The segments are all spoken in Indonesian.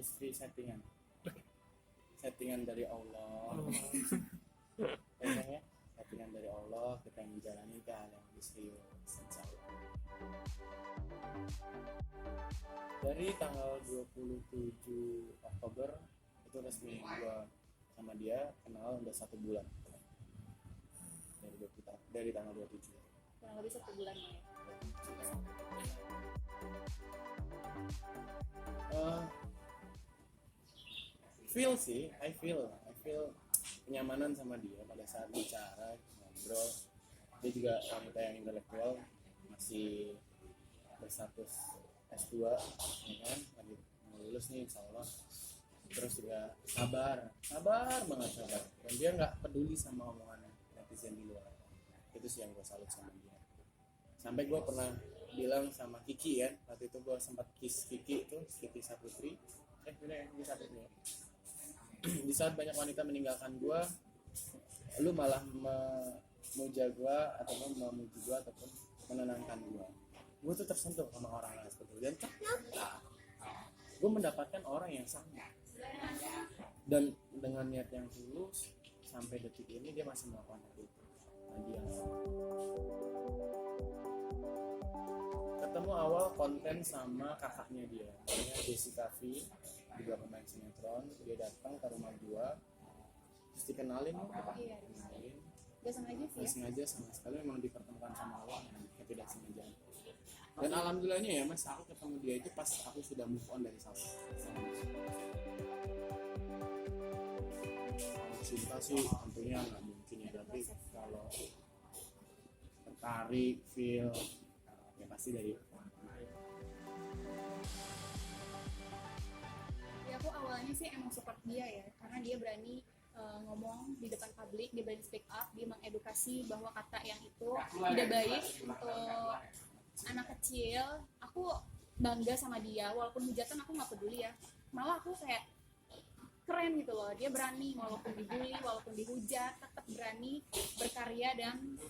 istri settingan dari Allah. Biasanya settingan dari Allah, kita yang menjalani ke hal yang lebih serius, insya Allah. Dari tanggal 27 Oktober itu resmi gue sama dia kenal udah 1 bulan. Dari tanggal 27. Kurang lebih 1 bulan ya. I feel kenyamanan sama dia pada saat bicara, ngobrol. Dia juga wanita yang intelektual, masih berstatus S2, ya kan, lagi mau lulus nih insya Allah. Terus juga sabar banget. Dan dia nggak peduli sama omongan netizen di luar. Itu sih yang gue salut sama dia. Sampai gue pernah bilang sama Kiki ya, waktu itu gue sempat kiss Kiki itu, Kiki Saputri. Kiki Saputri. Di saat banyak wanita meninggalkan gue, lu malah memuja gue ataupun memuji gue ataupun menenangkan gue tuh tersentuh sama orang lain seperti itu. Dan ternyata gue mendapatkan orang yang sama, dan dengan niat yang tulus sampai detik ini dia masih melakukan itu. Nah, dia ketemu awal konten sama kakaknya dia, namanya Jessica V, juga pemain sinetron. Dia datang ke rumah gua, terus dikenalin. Iya. Gak sengaja sih ya? Sengaja sama sekali, memang dipertemukan sama Allah, tidak sengaja. Dan alhamdulillahnya ya mas, aku ketemu dia itu pas aku sudah move on dari Salsa. Kalau cinta sih tentunya nggak mungkin ya, tapi kalau tertarik, feel, ya pasti dari Ya aku awalnya sih emang support dia ya, karena dia berani ngomong di depan publik, dia berani speak up, dia mengedukasi bahwa kata yang itu tidak baik untuk anak kecil. Aku bangga sama dia, walaupun hujatan aku nggak peduli ya, malah aku kayak keren gitu loh. Dia berani walaupun dibully, walaupun dihujat, tetap berani berkarya dan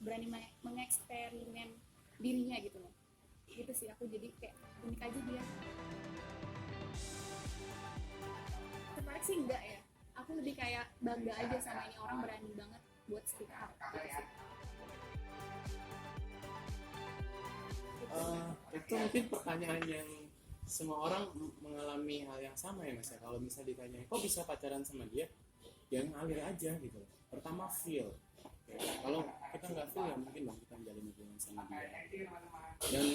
berani mengeksperimen dirinya gitu loh. Gitu sih, aku jadi kayak unik aja dia. Tertarik sih enggak ya, aku lebih kayak bangga aja sama ini orang berani banget buat speak up gitu sih. Itu mungkin pertanyaan yang semua orang mengalami hal yang sama ya mas ya. Kalau bisa ditanya kok bisa pacaran sama dia, ya ngalir aja gitu. Pertama feel ya, kalau kita nggak feel ya mungkin dong kita menjalin hubungan sama dia. Dan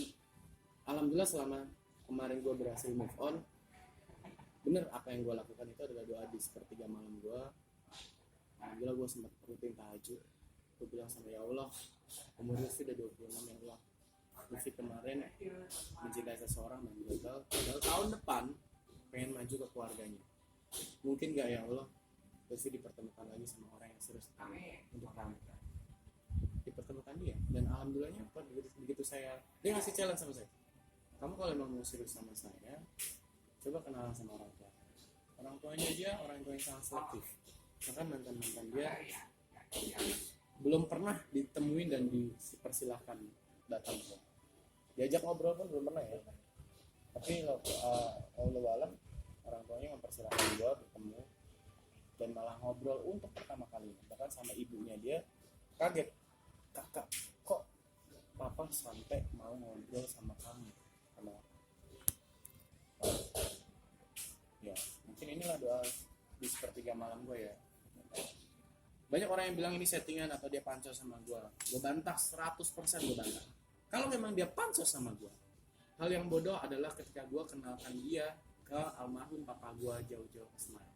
alhamdulillah selama kemarin gue berhasil move on, bener apa yang gue lakukan itu adalah doa di sepertiga malam gue. Alhamdulillah gue sempat rutin tahajud. Gue bilang sama ya Allah, umur gue sudah 26 ya Allah, Lutfi kemarin mencintai seseorang dan gagal. Padahal tahun depan pengen maju ke keluarganya. Mungkin gak ya Allah, Lutfi dipertemukan lagi sama orang yang serius untuk kamu. Dipertemukan dia. Dan alhamdulillahnya begitu dia ngasih challenge sama saya. Kamu kalau memang mau serius sama saya, coba kenalan sama orang tua. Orang tuanya dia orang tua yang sangat selektif. Bahkan mantan-mantan dia belum pernah ditemuin dan dipersilahkan datang. Diajak ngobrol pun belum pernah ya. Tapi Allah alam, orang tuanya mempersilahkan dia bertemu dan malah ngobrol untuk pertama kali. Bahkan sama ibunya dia kaget, kakak kok papa sampai mau ngobrol sama kamu. Ya mungkin inilah doa di sepertiga malam gue ya. Banyak orang yang bilang ini settingan atau dia pancos sama gue. Gue bantah 100%, gue bantah. Kalau memang dia pancos sama gue, hal yang bodoh adalah ketika gue kenalkan dia ke almarhum papa gue jauh-jauh ke Semarang.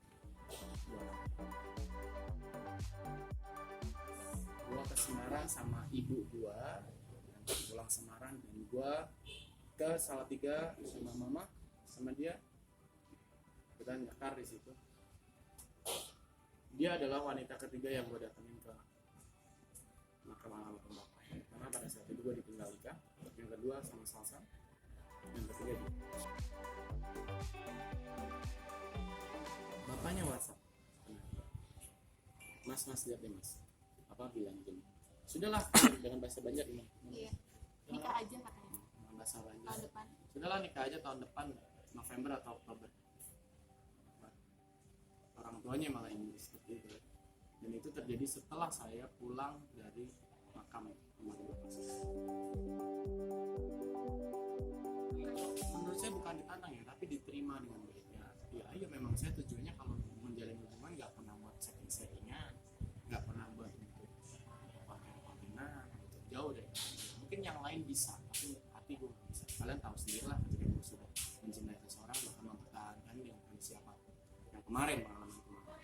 Gue ke Semarang sama ibu gue, pulang Semarang, dan gue ke Salatiga sama mama, sama dia. Kita nyekar di situ. Dia adalah wanita ketiga yang gue datengin ke makam almarhum bapak. Karena pada saat itu gue ditinggal nikah. Yang kedua sama Salsa, yang ketiga dia. Bapaknya WhatsApp, mas lihat deh mas, apa bilang gini, sudahlah dengan bahasa Banjar ini. Iya, nikah aja katanya Bahasa Banjar. tahun depan. Sudahlah nikah aja tahun depan. November atau Oktober. Orang tuanya malah ingin seperti itu, dan itu terjadi setelah saya pulang dari makam almarhum bapak saya. Menurut saya bukan ditantang ya, tapi diterima dengan baik ya. Ya iya, memang saya tujuannya kalau menjalin hubungan nggak pernah buat setting-settingan, nggak pernah buat untuk konten-kontenan gitu. Jauh deh. Mungkin yang lain bisa, tapi hati gue nggak bisa. Kalian tahu sendiri lah, ketika gue sudah mencintai seseorang bahkan mempertahankan dengan kondisi apapun. Yang kemarin pengalaman kemarin.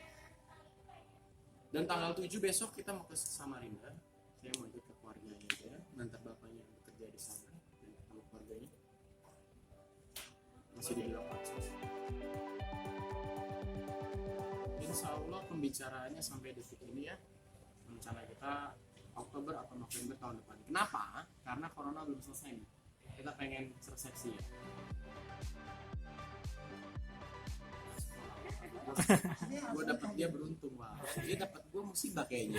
Dan tanggal 7 besok kita mau ke Samarinda. Saya mau ikut ke keluarganya aja, nanti bapaknya yang bekerja di sana dan ketemu keluarganya. Masih di bidang pansos. Insya Allah pembicaraannya sampai detik ini ya, rencana kita Oktober atau November tahun depan. Kenapa? Karena corona belum selesai nih. Kita pengen resepsi ya. Gue dapet dia beruntung, wah. Dia dapat gue musibah kayaknya.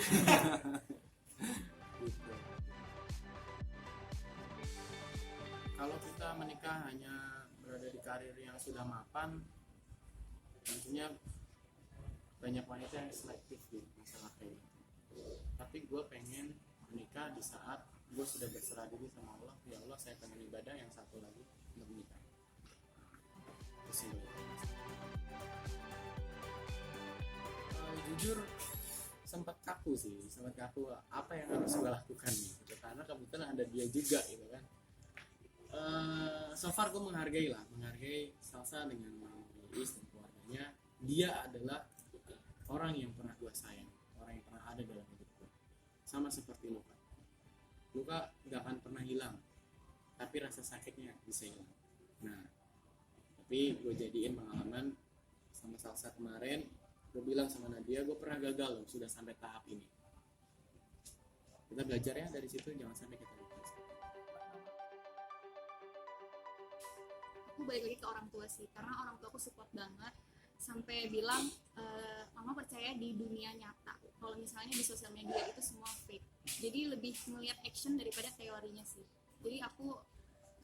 Gitu. Kalau kita menikah hanya berada di karir yang sudah mapan, tentunya banyak wanita yang selektif di masalah kayak gitu. Tapi gue pengen menikah di saat gue sudah berserah diri sama Allah. Ya Allah, saya pengen ibadah, yang satu lagi untuk menikah. Jujur sempat kaku apa yang harus gue lakukan gitu, karena kebetulan ada dia juga gitu kan. So far gue menghargai Salsa dengan Lilis dan keluarganya. Dia adalah orang yang pernah gue sayang, orang yang pernah ada dalam hidup gue, sama seperti Luka gak akan pernah hilang, tapi rasa sakitnya bisa hilang. Nah, tapi gue jadiin pengalaman sama Salsa kemarin. Gue bilang sama Nadia, gue pernah gagal loh, sudah sampai tahap ini. Kita belajar ya dari situ, jangan sampai kita lupa. Aku balik lagi ke orang tua sih, karena orang tua aku support banget sampai bilang mama percaya di dunia nyata. Kalau misalnya di sosial media itu semua fake. Jadi lebih melihat action daripada teorinya sih. Jadi aku,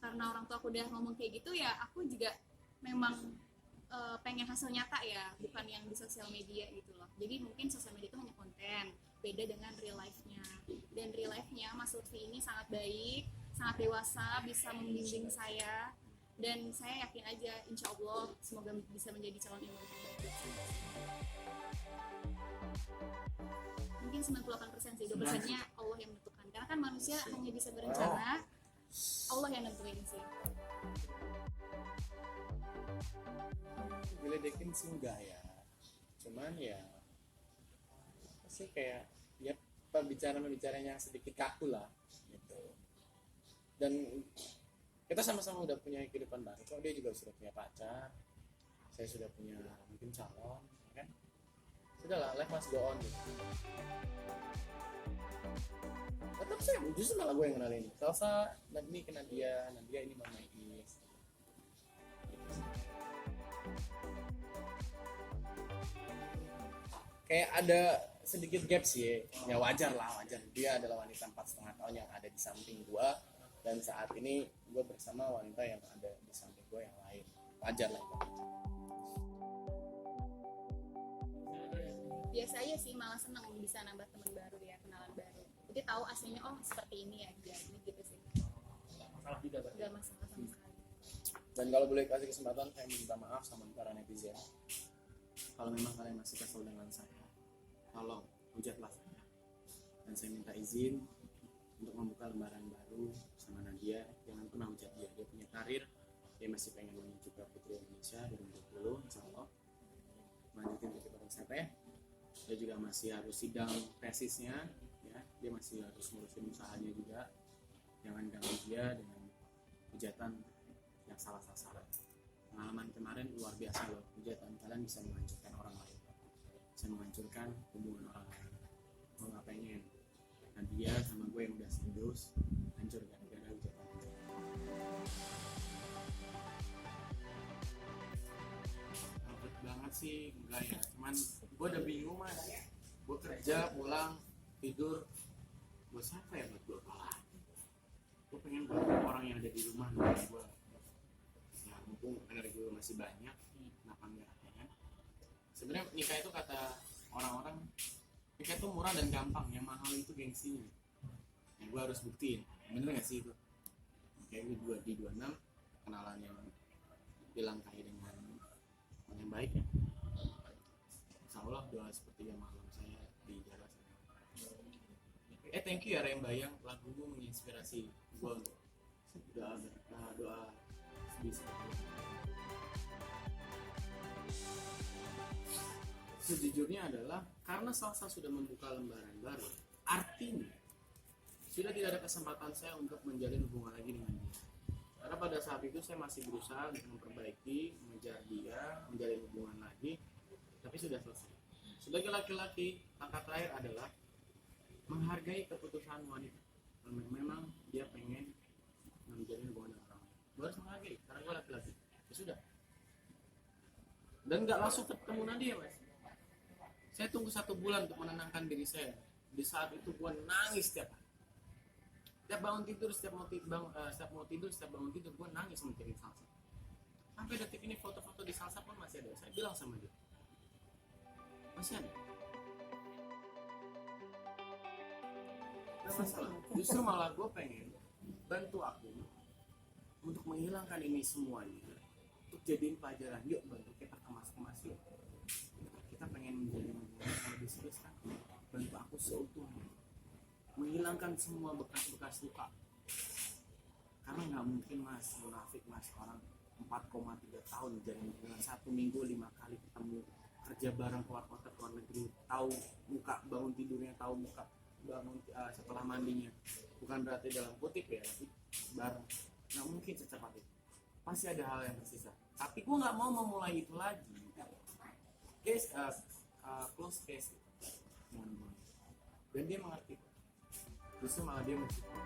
karena orang tua aku udah ngomong kayak gitu ya, aku juga memang pengen hasil nyata ya, bukan yang di sosial media gitu loh. Jadi mungkin sosial media itu hanya konten, beda dengan real life-nya. Dan real life-nya Mas Lutfi ini sangat baik, sangat dewasa, bisa membimbing saya. Dan saya yakin aja, insya Allah semoga bisa menjadi calon imam. Mungkin 98% sih, 2%-nya Allah yang menentukan. Karena kan manusia hanya bisa berencana, Allah yang nentuin sih. Diledekin sih enggak ya, cuman ya sih kayak ya pembicaraan yang sedikit kaku lah gitu. Dan kita sama-sama udah punya kehidupan baru kok. Dia juga sudah punya pacar, saya sudah punya mungkin calon kan. Sudahlah, life must go on gitu. Tetap saya justru malah gue yang kenalin Salsa, ini ke Nadia ini Mama Is. Kayak ada sedikit gap sih ya, wajar. Dia adalah wanita 4,5 tahun yang ada di samping gue, dan saat ini gue bersama wanita yang ada di samping gue yang lain. Wajar lah. Biasa aja sih, malah seneng bisa nambah teman baru ya, kenalan baru. Jadi tahu aslinya seperti ini ya dia, gitu sih. Masalah tidak Gak masalah sama sekali. Dan kalau boleh kasih kesempatan, saya minta maaf sama para netizen. Kalau memang kalian masih kesel dengan saya, tolong hujatlah saya. Dan saya minta izin untuk membuka lembaran baru sama Nadia. Jangan pernah hujat dia. Dia punya karir, dia masih pengen menuju ke Putri Indonesia 2020, insya Allah melanjutin ke pariwisata ya. Dia juga masih harus sidang tesisnya ya. Dia masih harus ngurusin usahanya juga. Jangan ganggu dia dengan hujatan yang salah sasaran. Pengalaman kemarin luar biasa loh, hujatan kalian bisa menghancurkan orang lain, bisa menghancurkan hubungan orang lain. Gue gak pengen Nadia sama gue yang udah serius hancur gara-gara hujatan. Ribet banget sih, enggak ya, cuman gue udah bingung mas. Gue kerja, pulang, tidur, buat siapa ya, buat gue apa lagi? Gue pengen buat orang yang ada di rumah gue. Ya mumpung energi lu masih banyak, kenapa enggak ya kan? Sebenarnya nikah itu kata orang-orang, nikah itu murah dan gampang, yang mahal itu gengsinya. Yang gue harus buktiin, bener gak sih itu? Kayak gue di 26 kenalan yang dilangkahi dengan orang yang baik ya. Insya Allah doa seperti yang malam saya dijaga sama. Thank you ya Rembayang, lagumu menginspirasi gue untuk doa bisa. Sejujurnya adalah karena Salsa sudah membuka lembaran baru, artinya sudah tidak ada kesempatan saya untuk menjalin hubungan lagi dengan dia. Karena pada saat itu saya masih berusaha untuk memperbaiki, mengejar dia, menjalin hubungan lagi, tapi sudah selesai. Sebagai laki-laki, langkah terakhir adalah menghargai keputusan wanita. Memang dia pengen menjalin hubungan dengan orang lain, gue harus menghargai karena gue laki-laki. Ya sudah. Dan nggak langsung ketemu Nadia, Mas. Saya tunggu 1 bulan untuk menenangkan diri saya. Di saat itu gue nangis setiap hari. Setiap bangun tidur, setiap bangun tidur, gue nangis mikirin Salsa. Sampai detik ini foto-foto di Salsa pun masih ada. Saya bilang sama dia, masih ada. Gak masalah. Justru malah gue pengen bantu aku untuk menghilangkan ini semuanya, untuk jadiin pelajaran. Yuk bantu kita kemas-kemas yuk. Kita pengen menjadi hubungan yang lebih serius kan. Bantu aku seutuhnya, menghilangkan semua bekas-bekas luka. Karena nggak mungkin Mas, munafik Mas, orang 4,3 tahun jadi hubungan 1 minggu 5 kali ketemu, kerja bareng keluar kota keluar negeri, tahu muka bangun tidurnya, tahu muka bangun setelah mandinya. Bukan berarti dalam kutip ya, tapi bareng. Nggak mungkin secepat itu, pasti ada hal yang tersisa. Tapi gue nggak mau memulai itu lagi. Close case dan dia mengerti, justru malah dia mencintai.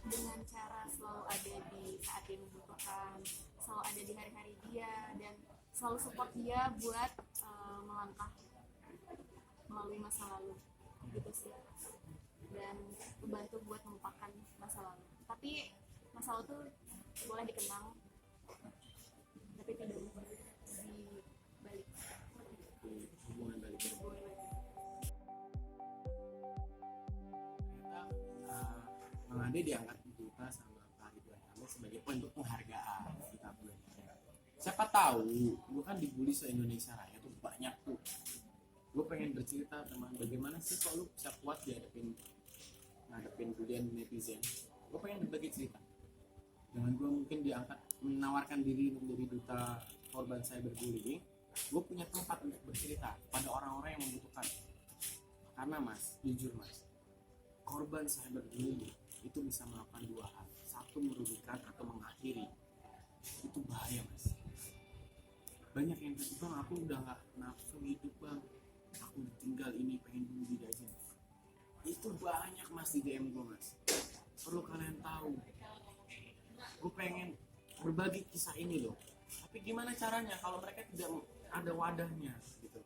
Dengan cara selalu ada di saat dia membutuhkan, selalu ada di hari-hari dia, dan selalu support dia buat melangkah melalui masa lalu gitu sih, dan membantu buat melupakan masa lalu. Tapi masa lalu tuh boleh dikenang, tapi tidak dibalik Hubungan balik. Bang Ade diangkat duta sama Pak Ridwan Kamil sebagai bentuk penghargaan kita bulan. Siapa tahu, gue kan dibully se-Indonesia Raya tuh banyak tuh. Gue pengen bercerita teman, bagaimana sih kok lu bisa kuat ngadepin bulian netizen. Gue pengen berbagi cerita. Dengan gue mungkin diangkat menawarkan diri menjadi duta korban cyberbullying, gue punya tempat untuk bercerita pada orang-orang yang membutuhkan. Karena Mas, jujur Mas, korban cyberbullying itu bisa melakukan 2 hal. Satu, merugikan atau mengakhiri. Itu bahaya Mas. Banyak yang bilang, Bang aku udah gak nafsu hidup Bang, aku udah tinggal ini, pengen bunuh diri aja. Itu banyak Mas di DM gue Mas. Perlu kalian tahu, gue pengen berbagi kisah ini loh. Tapi gimana caranya kalau mereka tidak ada wadahnya gitu.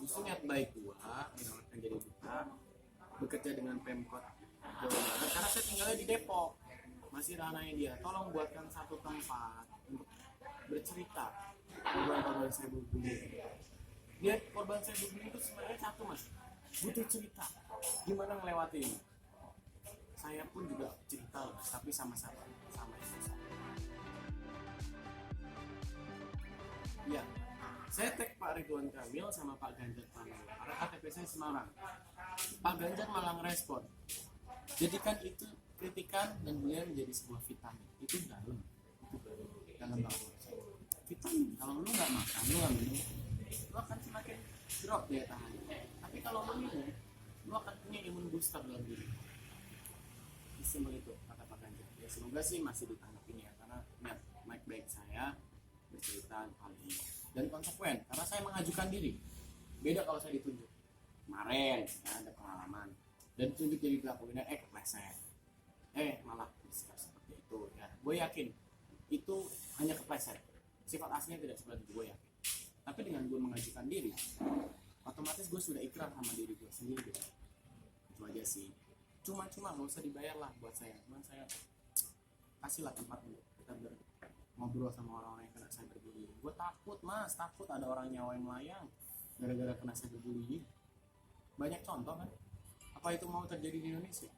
Justru niat baik gue menawarkan jadi duta, bekerja dengan Pemkot Jawa Barat, karena saya tinggalnya di Depok, masih ranahnya dia. Tolong buatkan satu tempat untuk bercerita korban-korban cyberbullying. Dia korban cyberbullying itu sebenarnya satu Mas, butuh cerita gimana melewati ini. Saya pun juga cerita loh, tapi sama-sama ya. Saya tag Pak Ridwan Kamil sama Pak Ganjar Pranowo karena KTP saya Semarang. Pak Ganjar malah ngerespon, jadikan itu kritikan dan beliau menjadi sebuah vitamin. Itu dalam banget vitamin. Kalau lu nggak makan, lu nggak minum, lu akan semakin drop daya tahan. Tapi kalau lu minum, lu akan punya imun booster dalam diri. Simpel itu kata Pak Ganjar. Ya semoga sih masih ditanggapin ya, karena niat baik saya bercerita hal ini dan konsekuen karena saya mengajukan diri. Beda kalau saya ditunjuk kemarin ya, ada pengalaman dan ditunjuk jadi pelaku ini kepleset, malah seperti itu ya. Gue yakin itu hanya kepleset, sifat aslinya tidak seperti itu, gue yakin. Tapi dengan gue mengajukan diri, otomatis gue sudah ikrar sama diri gue sendiri gitu. Itu aja sih, cuma nggak usah dibayar lah buat saya, cuman saya kasihlah tempat dulu kita ngobrol sama orang-orang yang kena cyberbullying. Gue takut mas, takut ada orang nyawain melayang gara-gara kena cyberbullying. Banyak contoh kan, apa itu mau terjadi di Indonesia?